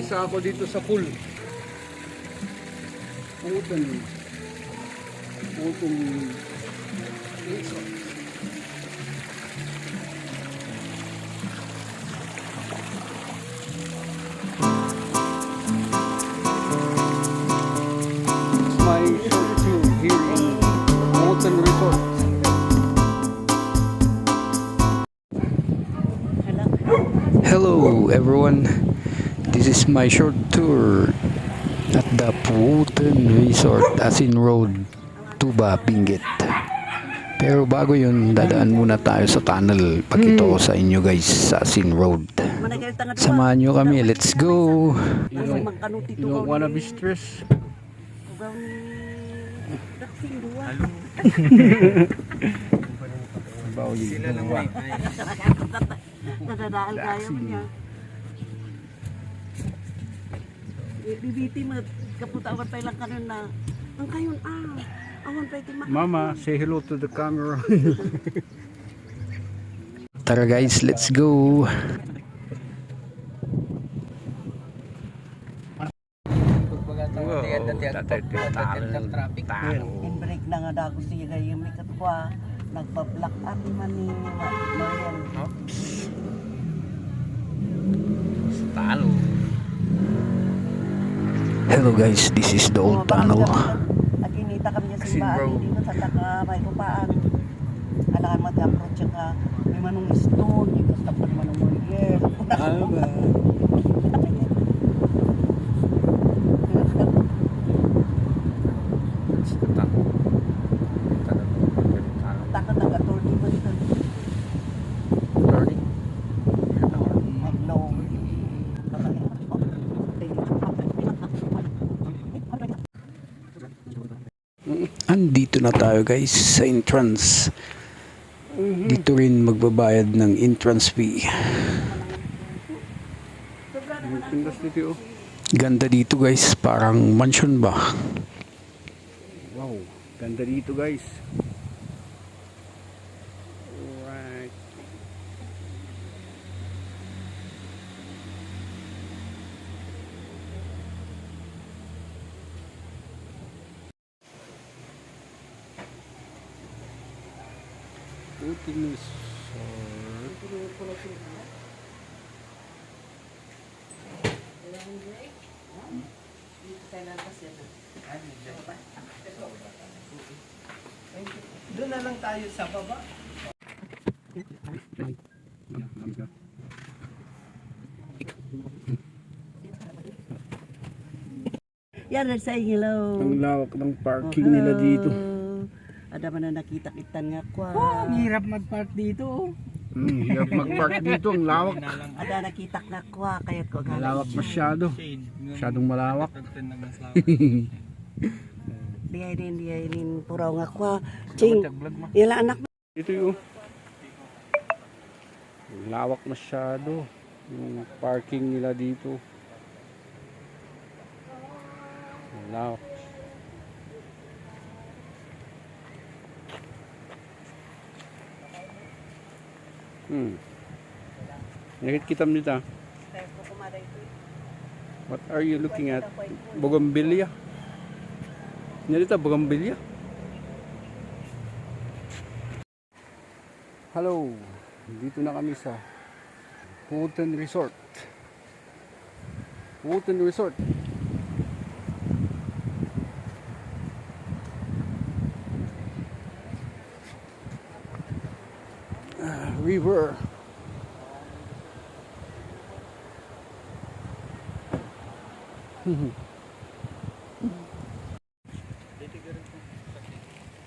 Isa ako dito sa pool. Putan. My short tour here in Putan Resort. Hello everyone. This is my short tour at the Putan Resort, Asin Road, Tuba, Benguet. Pero bago yun, dadaan muna tayo sa tunnel. Pakita ko sa inyo guys sa Asin Road. Samahan nyo kami, let's go! You don't wanna be stressed? Nadadaan kaya mo niya. Bibiti mo, kaputawan pa ilang kanon na. Ang kayon awan pa ito Mama, say hello to the camera. Tara guys, let's go! In-break na nga dako siya gayong may katwa. Nagpa-black up man ni Marian. Hello guys, this is the old tunnel. Aginita kami niya simbahan dito sa taka may kupaan. Alangan mag-approach ka. May manong stone, yung gusto pa manong muyer. Takot nag-attorney mo dito. Andito na tayo guys sa entrance. Dito rin magbabayad ng entrance fee. Ganda dito guys, parang mansion ba? Wow, ganda dito guys. Alright. Putin Resort. Doon na lang tayo sa baba. Yan, say hello. Ang lawak ng parking nila dito. Ada man na nakita-kita nga kwa. Ang hirap mag-park dito. Hirap mag-park dito, ang lawak. Ada nakita nga kwa, kaya ko gala. Malawak masyado. Masyadong malawak. Diay din puraw nga kwa. Ching, yala anak. Ito yung lawak masyado. Yung parking nila dito. Lawak. Nakikita mo dito. What are you looking at? Bougainvillea. Dito, Bougainvillea. Hello. Dito na kami sa Putan Resort. Putan Resort. River.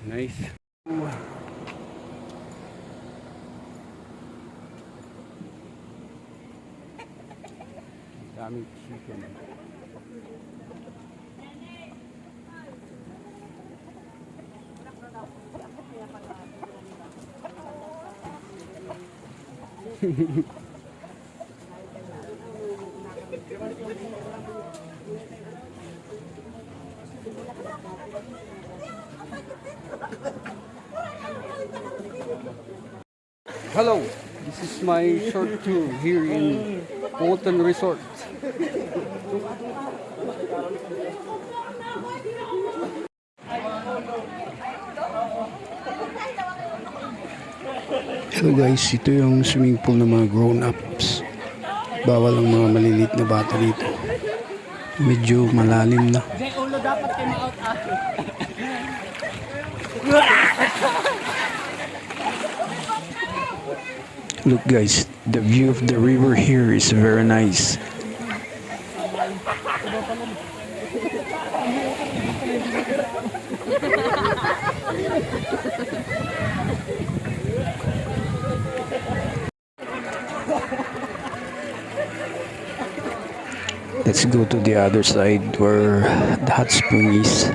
Nice. Daming chicken. Hello, this is my short tour here in Putan Resort. Hello guys, ito yung swimming pool ng mga grown-ups. Bawal ang mga maliliit na bata dito. Medyo malalim na. Ulo dapat kayo ma-out Look guys, the view of the river here is very nice. Let's go to the other side where the hot spring is.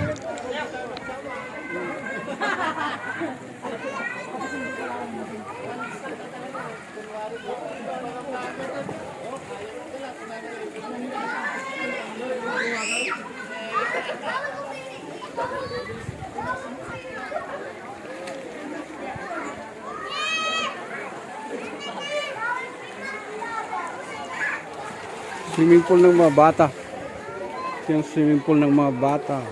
Swimming pool ng mga bata. Ito yung swimming pool ng mga bata.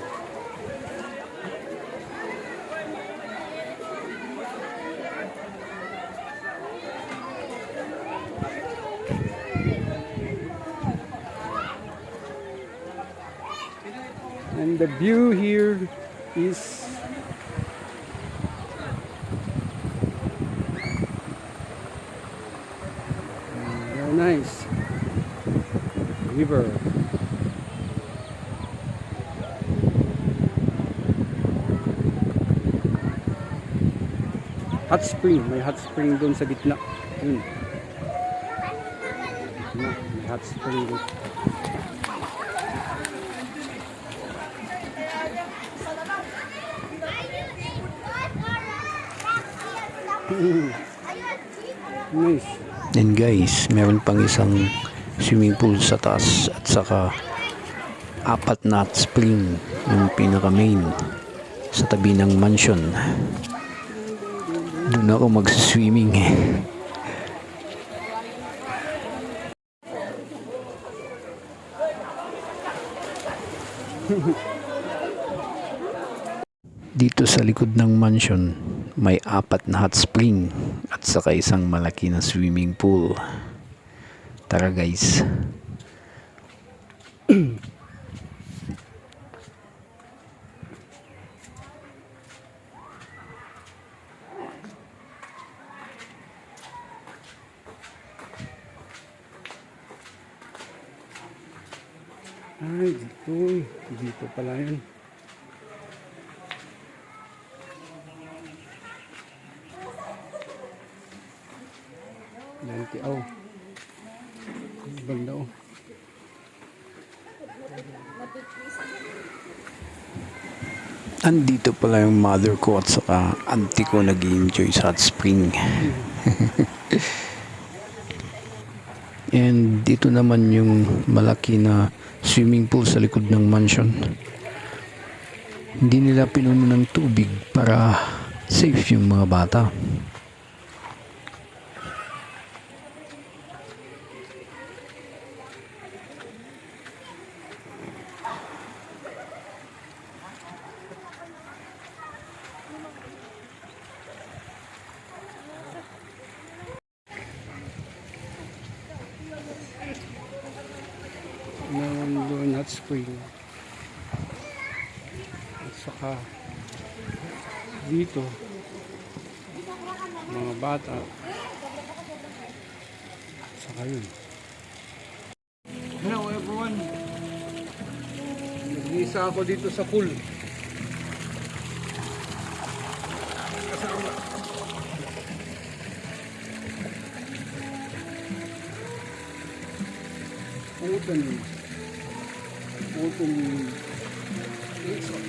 And the view here is very nice. River. Hot spring. May hot spring doon sa gitna. Yun. Gitna. May hot spring doon. Nice. And guys, meron pang isang swimming pool sa taas at saka apat na hot spring yung pinaka main sa tabi ng mansion. Doon ako mag-swimming. Dito sa likod ng mansion may apat na hot spring at saka isang malaki na swimming pool. Tara guys. Ay, dito. Dito pala yun. Nanti, oh. Banda, oh. Andito pala yung mother ko at saka auntie ko nag-enjoy sa hot spring. And dito naman yung malaki na swimming pool sa likod ng mansion. Hindi nila pinuno ng tubig para safe yung mga bata. Meron doon hot spring. At saka dito mga bata. At saka yun. Hello everyone. Nag-iisa ako dito sa pool. Kasama. Open resort.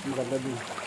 Ang ganda din.